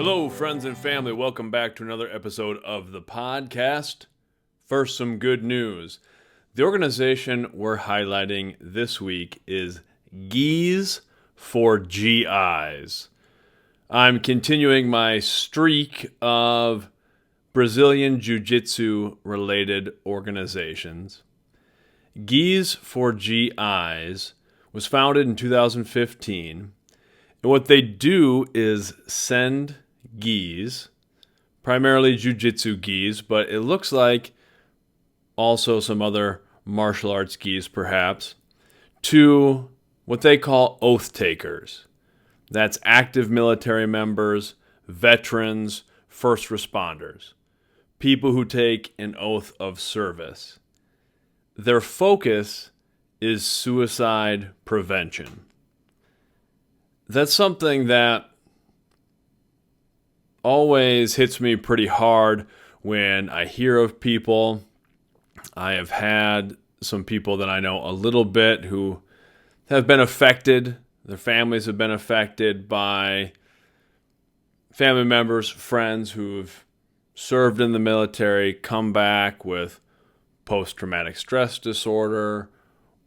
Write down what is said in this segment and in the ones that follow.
Hello, friends and family. Welcome back to another episode of the podcast. First, some good news. The organization we're highlighting this week is G's for GIs. I'm continuing my streak of Brazilian Jiu-Jitsu related organizations. G's for GIs was founded in 2015. And what they do is send gis, primarily jiu-jitsu gis, but it looks like also some other martial arts gis perhaps, to what they call oath takers. That's active military members, veterans, first responders, people who take an oath of service. Their focus is suicide prevention. That's something that always hits me pretty hard when I hear of people. I have had some people that I know a little bit who have been affected. Their families have been affected by family members, friends who've served in the military, come back with post-traumatic stress disorder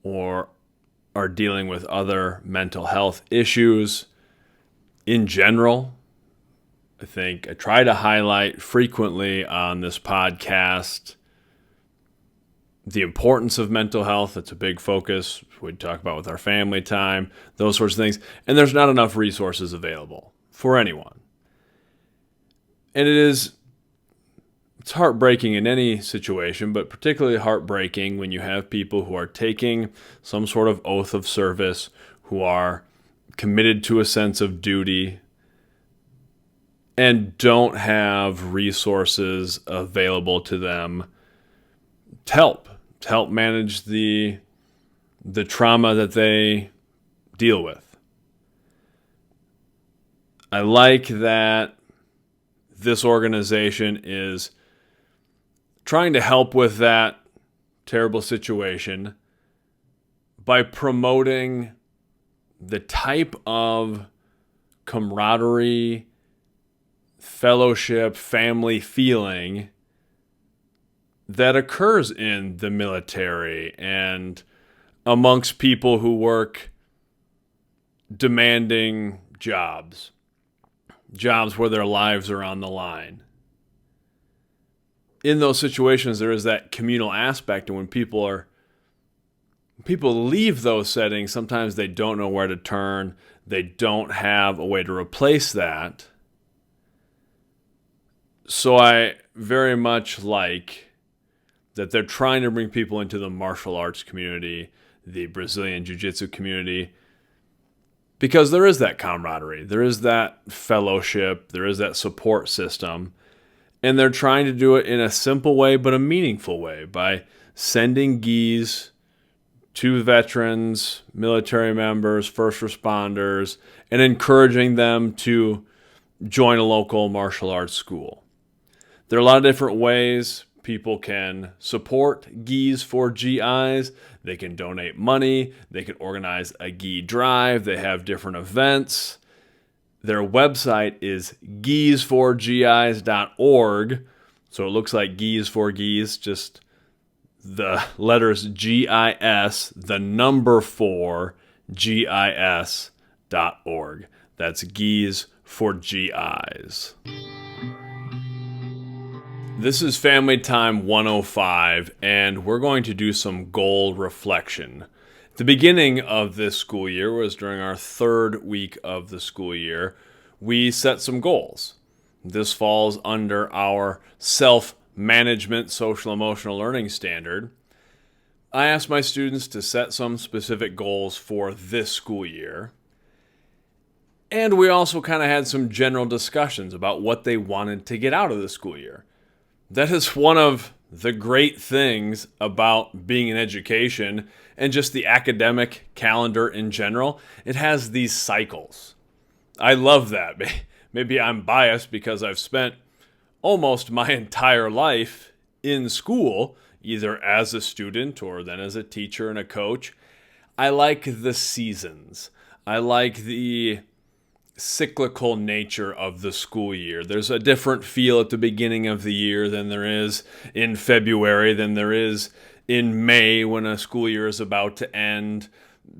or are dealing with other mental health issues in general. I think I try to highlight frequently on this podcast the importance of mental health. It's a big focus. We talk about with our family time, those sorts of things. And there's not enough resources available for anyone. And it's heartbreaking in any situation, but particularly heartbreaking when you have people who are taking some sort of oath of service, who are committed to a sense of duty, and don't have resources available to them to help manage the trauma that they deal with. I like that this organization is trying to help with that terrible situation by promoting the type of camaraderie, fellowship, family feeling that occurs in the military and amongst people who work demanding jobs where their lives are on the line. In those situations, there is that communal aspect, and when people leave those settings, sometimes they don't know where to turn. They don't have a way to replace that. So I very much like that they're trying to bring people into the martial arts community, the Brazilian Jiu-Jitsu community, because there is that camaraderie, there is that fellowship, there is that support system. And they're trying to do it in a simple way, but a meaningful way, by sending gis to veterans, military members, first responders, and encouraging them to join a local martial arts school. There are a lot of different ways people can support gis for GIs. They can donate money. They can organize a gi drive. They have different events. Their website is gisforgis.org. So it looks like G's for G's, just the letters GIS, the number 4, GIS.org. That's G's for GIs. This is Family Time 105, and we're going to do some goal reflection. The beginning of this school year was during our third week of the school year. We set some goals. This falls under our self-management social emotional learning standard. I asked my students to set some specific goals for this school year. And we also kind of had some general discussions about what they wanted to get out of the school year. That is one of the great things about being in education and just the academic calendar in general. It has these cycles. I love that. Maybe I'm biased because I've spent almost my entire life in school, either as a student or then as a teacher and a coach. I like the seasons. I like the cyclical nature of the school year. There's a different feel at the beginning of the year than there is in February, than there is in May when a school year is about to end.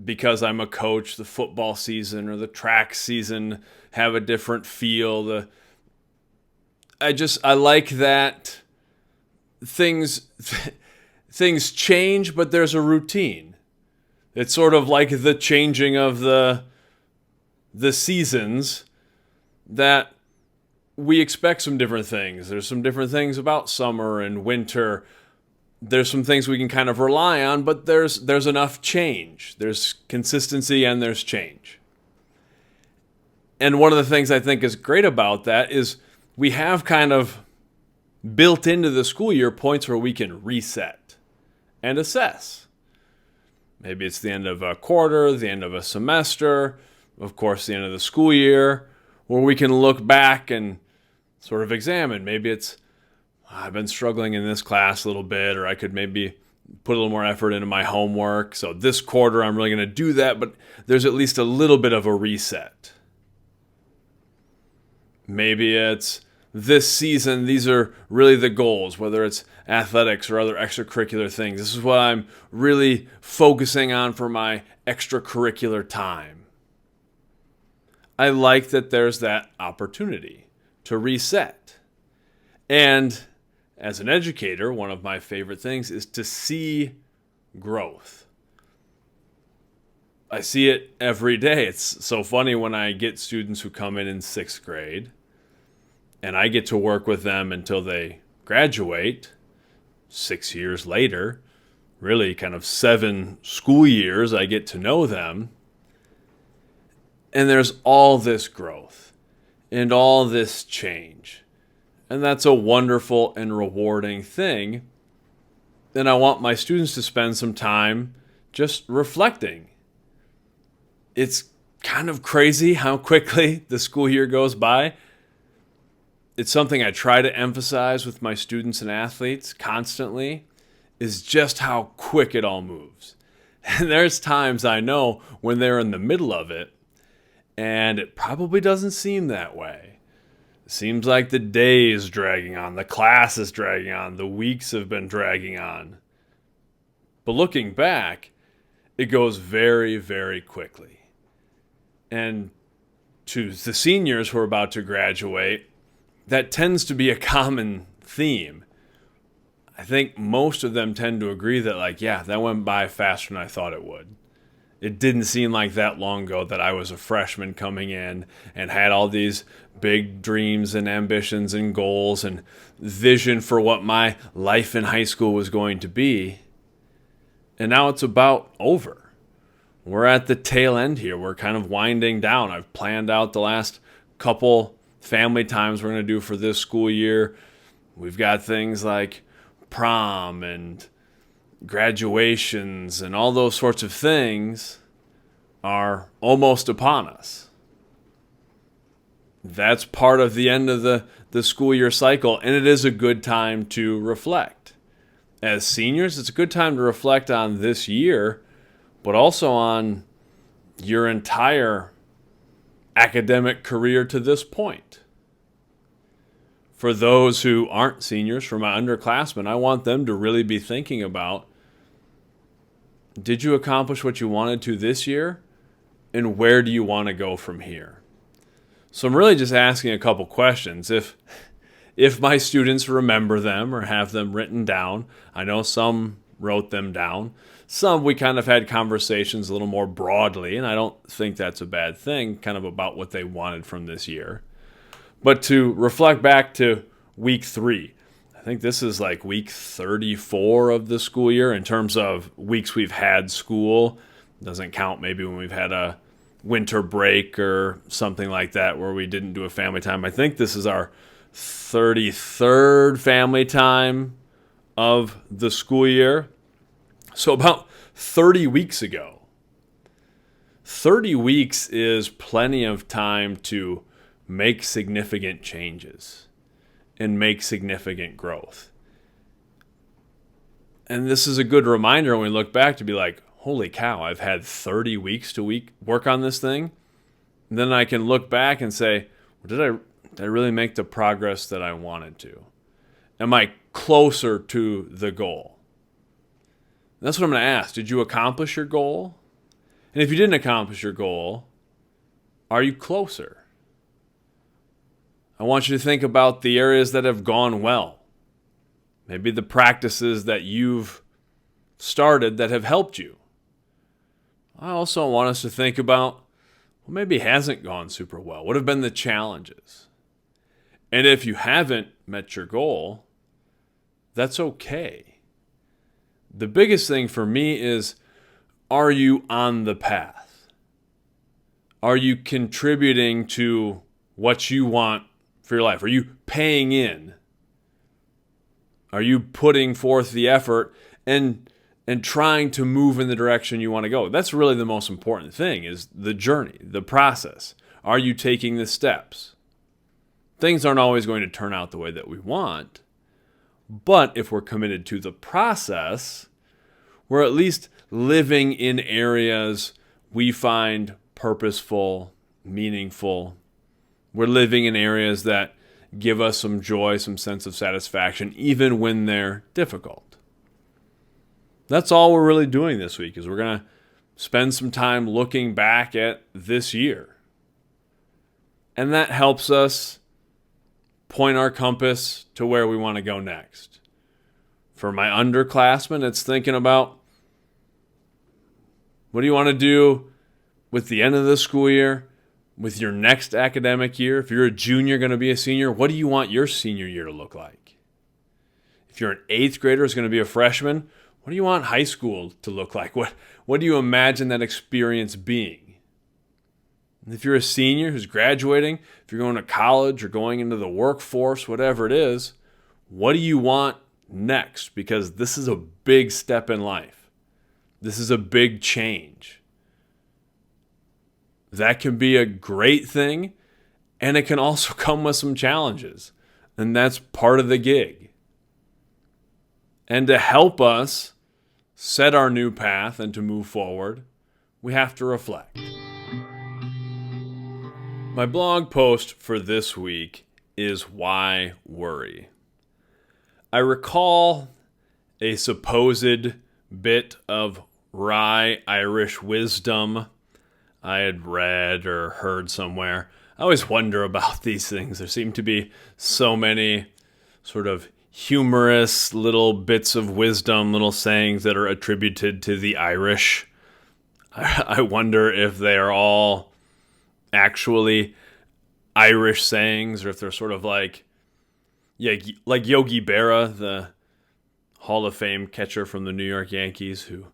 Because I'm a coach, the football season or the track season have a different feel. I like that things change, but there's a routine. It's sort of like the changing of the seasons, that we expect some different things. There's some different things about summer and winter. There's some things we can kind of rely on, but there's enough change. There's consistency and there's change. And one of the things I think is great about that is we have kind of built into the school year points where we can reset and assess. Maybe it's the end of a quarter, the end of a semester, of course, the end of the school year, where we can look back and sort of examine. Maybe it's, I've been struggling in this class a little bit, or I could maybe put a little more effort into my homework. So this quarter, I'm really going to do that, but there's at least a little bit of a reset. Maybe it's this season, these are really the goals, whether it's athletics or other extracurricular things. This is what I'm really focusing on for my extracurricular time. I like that there's that opportunity to reset. And as an educator, one of my favorite things is to see growth. I see it every day. It's so funny when I get students who come in 6th grade, and I get to work with them until they graduate 6 years later, really kind of 7 school years I get to know them. And there's all this growth and all this change. And that's a wonderful and rewarding thing. And I want my students to spend some time just reflecting. It's kind of crazy how quickly the school year goes by. It's something I try to emphasize with my students and athletes constantly, is just how quick it all moves. And there's times I know when they're in the middle of it, and it probably doesn't seem that way. It seems like the day is dragging on, the class is dragging on, the weeks have been dragging on. But looking back, it goes very, very quickly. And to the seniors who are about to graduate, that tends to be a common theme. I think most of them tend to agree that, that went by faster than I thought it would. It didn't seem like that long ago that I was a freshman coming in and had all these big dreams and ambitions and goals and vision for what my life in high school was going to be. And now it's about over. We're at the tail end here. We're kind of winding down. I've planned out the last couple family times we're going to do for this school year. We've got things like prom and graduations and all those sorts of things are almost upon us. That's part of the end of the school year cycle, and it is a good time to reflect. As seniors, it's a good time to reflect on this year, but also on your entire academic career to this point. For those who aren't seniors, for my underclassmen, I want them to really be thinking about, did you accomplish what you wanted to this year? And where do you want to go from here? So I'm really just asking a couple questions. If my students remember them or have them written down, I know some wrote them down. Some we kind of had conversations a little more broadly, and I don't think that's a bad thing, kind of about what they wanted from this year. But to reflect back to week 3, I think this is like week 34 of the school year in terms of weeks we've had school. Doesn't count maybe when we've had a winter break or something like that where we didn't do a family time. I think this is our 33rd family time of the school year. So about 30 weeks ago. 30 weeks is plenty of time to make significant changes and make significant growth. And this is a good reminder when we look back to be like, holy cow, I've had 30 weeks to work on this thing. then I can look back and say, well, did I really make the progress that I wanted to? Am I closer to the goal? And that's what I'm going to ask. Did you accomplish your goal? And if you didn't accomplish your goal, are you closer? I want you to think about the areas that have gone well. Maybe the practices that you've started that have helped you. I also want us to think about what maybe hasn't gone super well. What have been the challenges? And if you haven't met your goal, that's okay. The biggest thing for me is, are you on the path? Are you contributing to what you want for your life? Are you paying in? Are you putting forth the effort and trying to move in the direction you want to go? That's really the most important thing, is the journey, the process. Are you taking the steps? Things aren't always going to turn out the way that we want, but if we're committed to the process, we're at least living in areas we find purposeful, meaningful. We're living in areas that give us some joy, some sense of satisfaction, even when they're difficult. That's all we're really doing this week, is we're going to spend some time looking back at this year. And that helps us point our compass to where we want to go next. For my underclassmen, it's thinking about, what do you want to do with the end of the school year, with your next academic year? If you're a junior going to be a senior, what do you want your senior year to look like? If you're an 8th grader who's going to be a freshman, what do you want high school to look like? What do you imagine that experience being? And if you're a senior who's graduating, if you're going to college or going into the workforce, whatever it is, what do you want next? Because this is a big step in life. This is a big change. That can be a great thing, and it can also come with some challenges. And that's part of the gig. And to help us set our new path and to move forward, we have to reflect. My blog post for this week is Why Worry? I recall a supposed bit of wry Irish wisdom I had read or heard somewhere. I always wonder about these things. There seem to be so many sort of humorous little bits of wisdom, little sayings that are attributed to the Irish. I wonder if they are all actually Irish sayings, or if they're sort of like Yogi Berra, the Hall of Fame catcher from the New York Yankees, who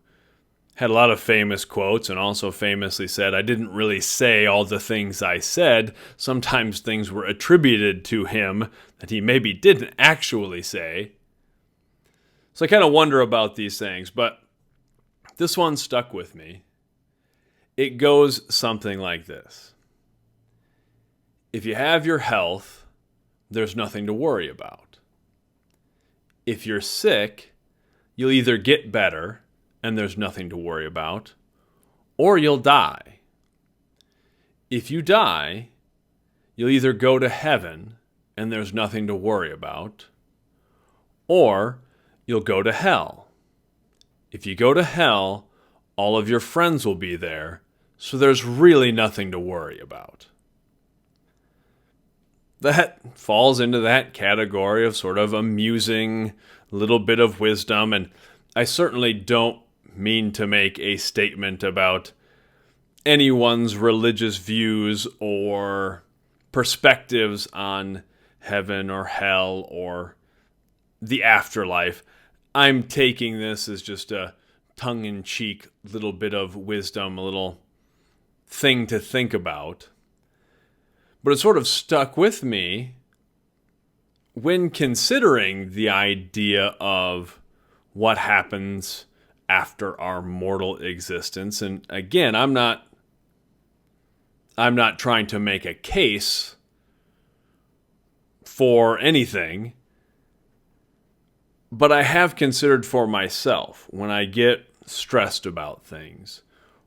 had a lot of famous quotes and also famously said, I didn't really say all the things I said. Sometimes things were attributed to him that he maybe didn't actually say. So I kind of wonder about these things, but this one stuck with me. It goes something like this. If you have your health, there's nothing to worry about. If you're sick, you'll either get better and there's nothing to worry about, or you'll die. If you die, you'll either go to heaven and there's nothing to worry about, or you'll go to hell. If you go to hell, all of your friends will be there, so there's really nothing to worry about. That falls into that category of sort of amusing little bit of wisdom, and I certainly don't mean to make a statement about anyone's religious views or perspectives on heaven or hell or the afterlife. I'm taking this as just a tongue-in-cheek little bit of wisdom, a little thing to think about. But it sort of stuck with me when considering the idea of what happens after our mortal existence. And again, I'm not trying to make a case for anything, but I have considered for myself when I get stressed about things,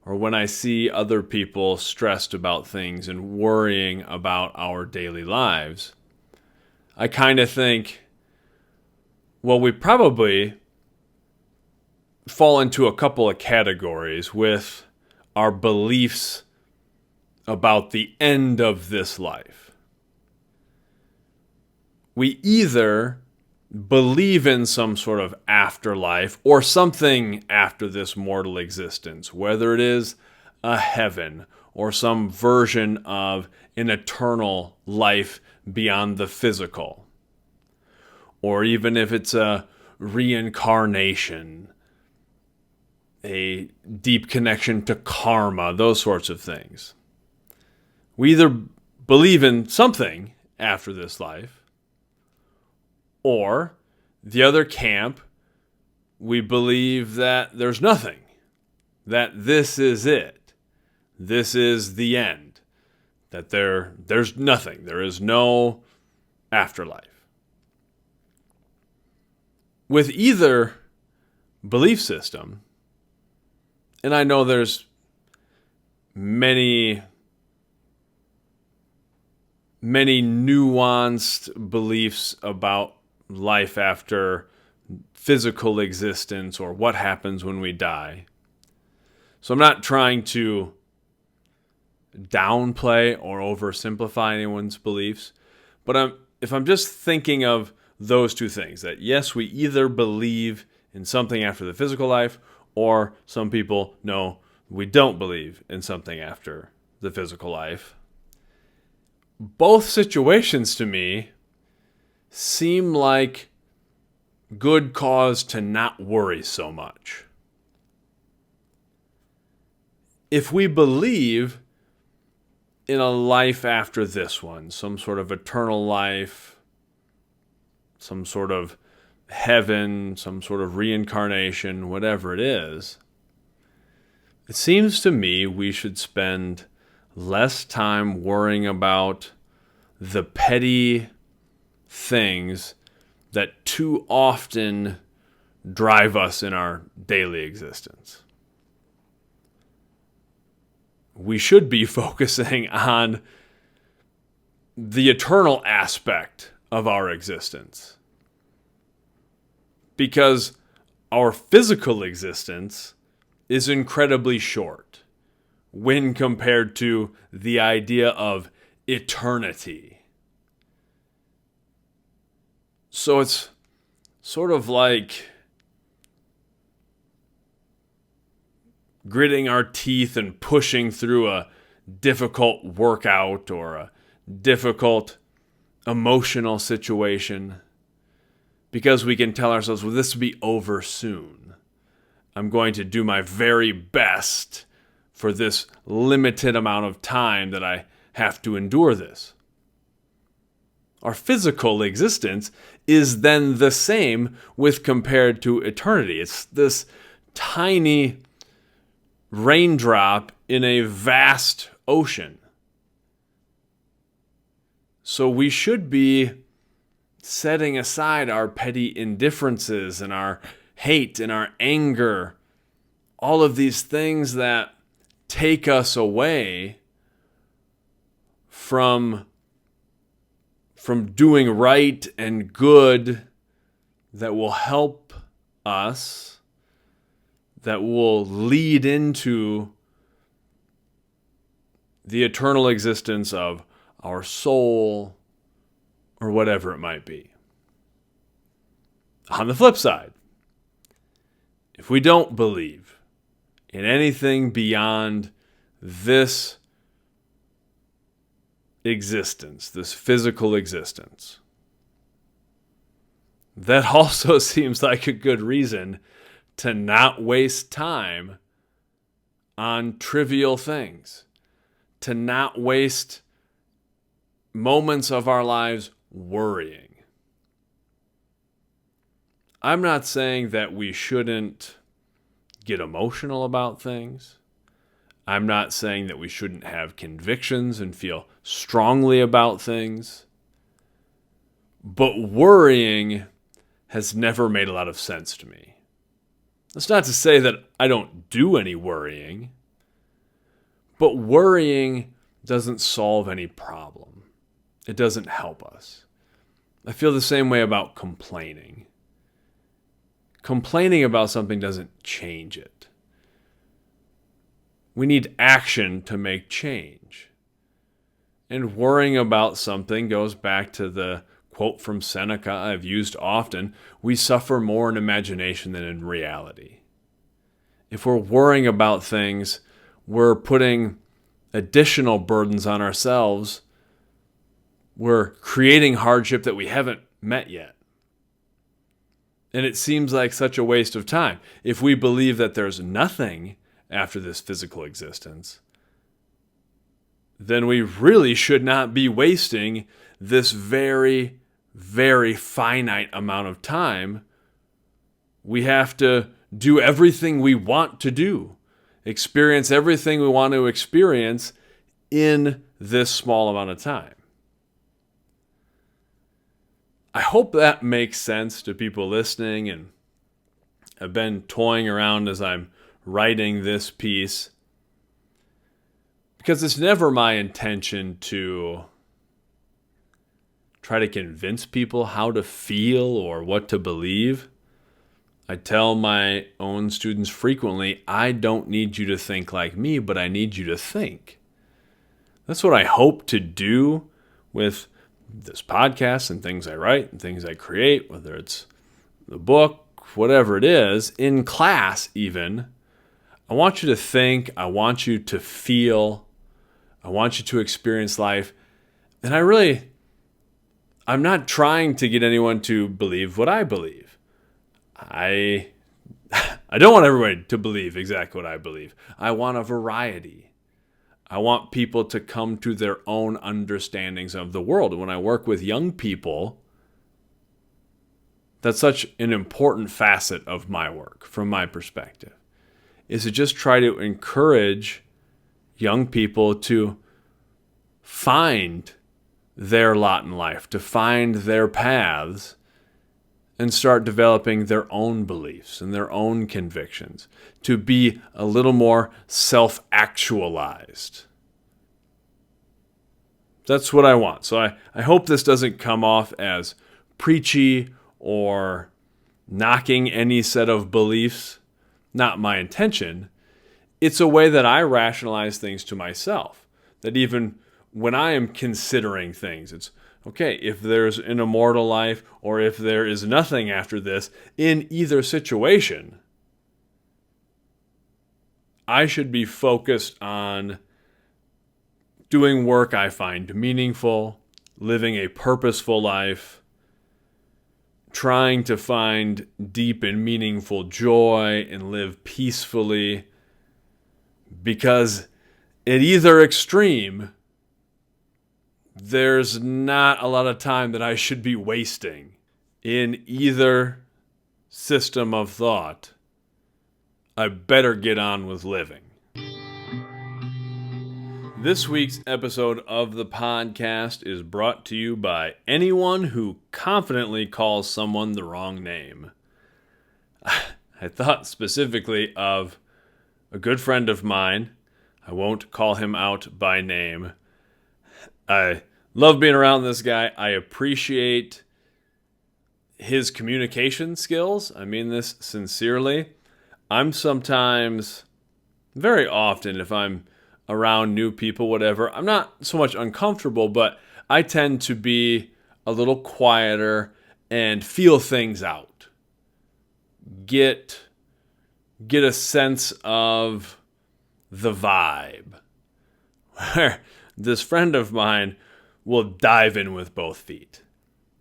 or when I see other people stressed about things and worrying about our daily lives, I kind of think, well, we probably fall into a couple of categories with our beliefs about the end of this life. We either believe in some sort of afterlife or something after this mortal existence, whether it is a heaven or some version of an eternal life beyond the physical, or even if it's a reincarnation, a deep connection to karma, those sorts of things. We either believe in something after this life, or the other camp, we believe that there's nothing, that this is it, this is the end, that there's nothing, there is no afterlife. With either belief system, and I know there's many nuanced beliefs about life after physical existence or what happens when we die. So I'm not trying to downplay or oversimplify anyone's beliefs, but if I'm just thinking of those two things, that yes, we either believe in something after the physical life, or some people know we don't believe in something after the physical life. Both situations to me seem like good cause to not worry so much. If we believe in a life after this one, some sort of eternal life, some sort of heaven, some sort of reincarnation, whatever it is, it seems to me we should spend less time worrying about the petty things that too often drive us in our daily existence. We should be focusing on the eternal aspect of our existence, because our physical existence is incredibly short when compared to the idea of eternity. So it's sort of like gritting our teeth and pushing through a difficult workout or a difficult emotional situation, because we can tell ourselves, well, this will be over soon. I'm going to do my very best for this limited amount of time that I have to endure this. Our physical existence is then the same with compared to eternity. It's this tiny raindrop in a vast ocean. So we should be setting aside our petty indifferences and our hate and our anger, all of these things that take us away from doing right and good, that will help us, that will lead into the eternal existence of our soul or whatever it might be. On the flip side, if we don't believe in anything beyond this existence, this physical existence, that also seems like a good reason to not waste time on trivial things, to not waste moments of our lives worrying. I'm not saying that we shouldn't get emotional about things. I'm not saying that we shouldn't have convictions and feel strongly about things. But worrying has never made a lot of sense to me. That's not to say that I don't do any worrying. But worrying doesn't solve any problem. It doesn't help us. I feel the same way about complaining. Complaining about something doesn't change it. We need action to make change. And worrying about something goes back to the quote from Seneca I've used often: we suffer more in imagination than in reality. If we're worrying about things, we're putting additional burdens on ourselves. We're creating hardship that we haven't met yet. And it seems like such a waste of time. If we believe that there's nothing after this physical existence, then we really should not be wasting this very, very finite amount of time. We have to do everything we want to do, experience everything we want to experience in this small amount of time. I hope that makes sense to people listening, and I've been toying around as I'm writing this piece, because it's never my intention to try to convince people how to feel or what to believe. I tell my own students frequently, I don't need you to think like me, but I need you to think. That's what I hope to do with this podcast and things I write and things I create, whether it's the book, whatever it is, in class even. I want you to think, I want you to feel, I want you to experience life. And I'm not trying to get anyone to believe what I believe. I don't want everybody to believe exactly what I believe. I want a variety. I want people to come to their own understandings of the world. And when I work with young people, that's such an important facet of my work, from my perspective, is to just try to encourage young people to find their lot in life, to find their paths, and start developing their own beliefs and their own convictions, to be a little more self-actualized. That's what I want. So I hope this doesn't come off as preachy or knocking any set of beliefs. Not my intention. It's a way that I rationalize things to myself, that even when I am considering things, it's okay, if there's an immortal life or if there is nothing after this, in either situation, I should be focused on doing work I find meaningful, living a purposeful life, trying to find deep and meaningful joy and live peacefully, because at either extreme, there's not a lot of time that I should be wasting. In either system of thought, I better get on with living. This week's episode of the podcast is brought to you by anyone who confidently calls someone the wrong name. I thought specifically of a good friend of mine. I won't call him out by name. I love being around this guy. I appreciate his communication skills. I mean this sincerely. I'm sometimes, very often, if I'm around new people, whatever, I'm not so much uncomfortable, but I tend to be a little quieter and feel things out. Get a sense of the vibe. Where this friend of mine will dive in with both feet.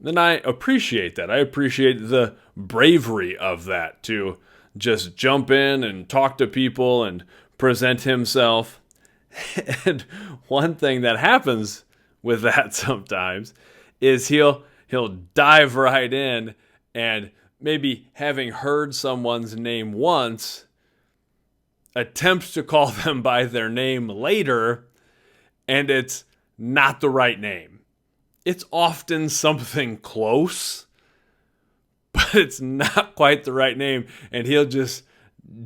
And I appreciate that. I appreciate the bravery of that, to just jump in and talk to people and present himself. And one thing that happens with that sometimes is he'll dive right in, and maybe having heard someone's name once, attempt to call them by their name later, and it's not the right name. It's often something close, but it's not quite the right name, and he'll just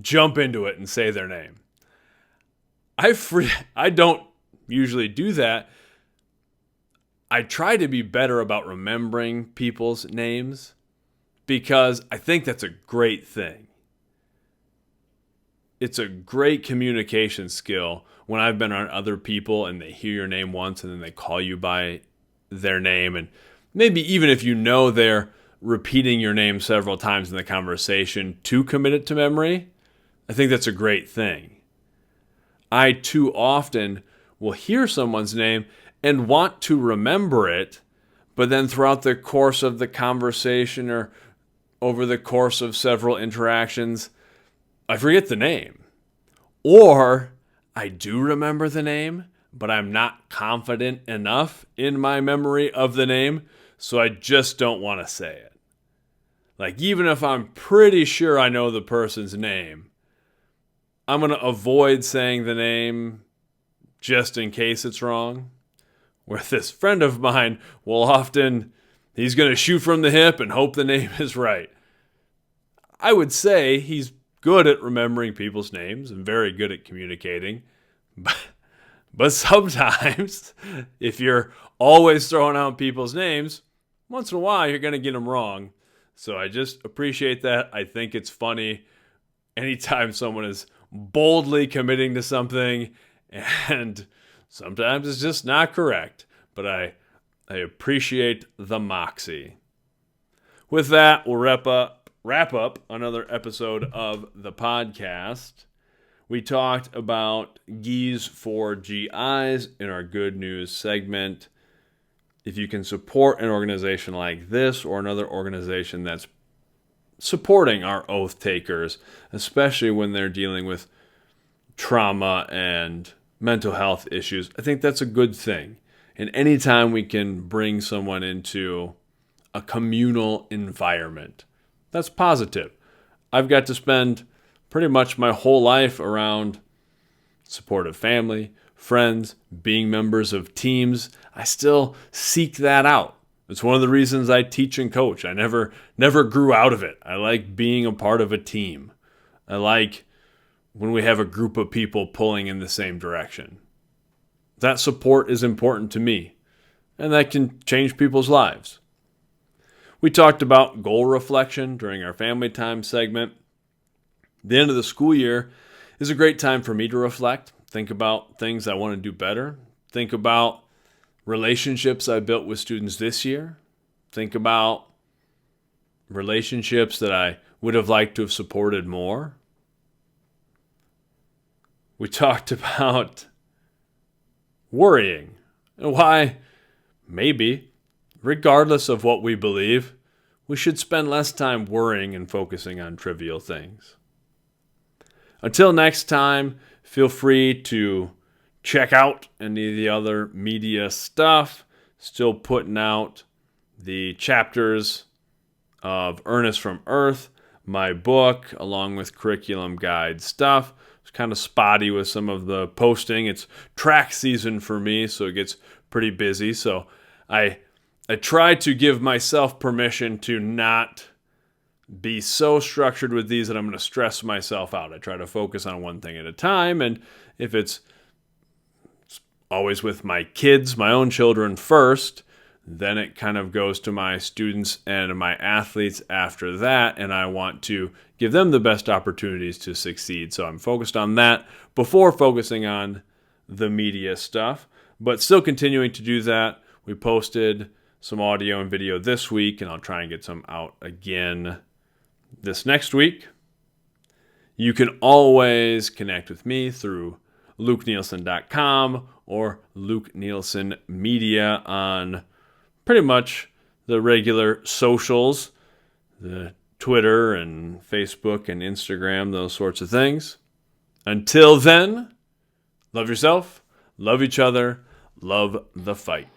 jump into it and say their name. I don't usually do that. I try to be better about remembering people's names because I think that's a great thing. It's a great communication skill when I've been around other people and they hear your name once and then they call you by their name. And maybe even if you know they're repeating your name several times in the conversation to commit it to memory, I think that's a great thing. I too often will hear someone's name and want to remember it, but then throughout the course of the conversation or over the course of several interactions, I forget the name. Or I do remember the name, but I'm not confident enough in my memory of the name, so I just don't want to say it. Like, even if I'm pretty sure I know the person's name, I'm going to avoid saying the name just in case it's wrong. Where this friend of mine will often, he's going to shoot from the hip and hope the name is right. I would say he's good at remembering people's names and very good at communicating. But sometimes, if you're always throwing out people's names, once in a while you're going to get them wrong. So I just appreciate that. I think it's funny anytime someone is boldly committing to something and sometimes it's just not correct. But I appreciate the moxie. With that, we'll wrap up another episode of the podcast. We talked about G's for GIs in our good news segment. If you can support an organization like this or another organization that's supporting our oath takers, especially when they're dealing with trauma and mental health issues, I think that's a good thing. And anytime we can bring someone into a communal environment, that's positive. I've got to spend pretty much my whole life around supportive family, friends, being members of teams. I still seek that out. It's one of the reasons I teach and coach. I never grew out of it. I like being a part of a team. I like when we have a group of people pulling in the same direction. That support is important to me, and that can change people's lives. We talked about goal reflection during our family time segment. The end of the school year is a great time for me to reflect, think about things I want to do better, think about relationships I built with students this year, think about relationships that I would have liked to have supported more. We talked about worrying and why maybe, regardless of what we believe, we should spend less time worrying and focusing on trivial things. Until next time, feel free to check out any of the other media stuff. Still putting out the chapters of Earnest from Earth, my book, along with curriculum guide stuff. It's kind of spotty with some of the posting. It's track season for me, so it gets pretty busy. So I try to give myself permission to not be so structured with these that I'm going to stress myself out. I try to focus on one thing at a time, and if it's always with my kids, my own children first, then it kind of goes to my students and my athletes after that, and I want to give them the best opportunities to succeed. So I'm focused on that before focusing on the media stuff, but still continuing to do that. We posted some audio and video this week, and I'll try and get some out again this next week. You can always connect with me through LukeNielsen.com or Luke Nielsen Media on pretty much the regular socials, the Twitter and Facebook and Instagram, those sorts of things. Until then, love yourself, love each other, love the fight.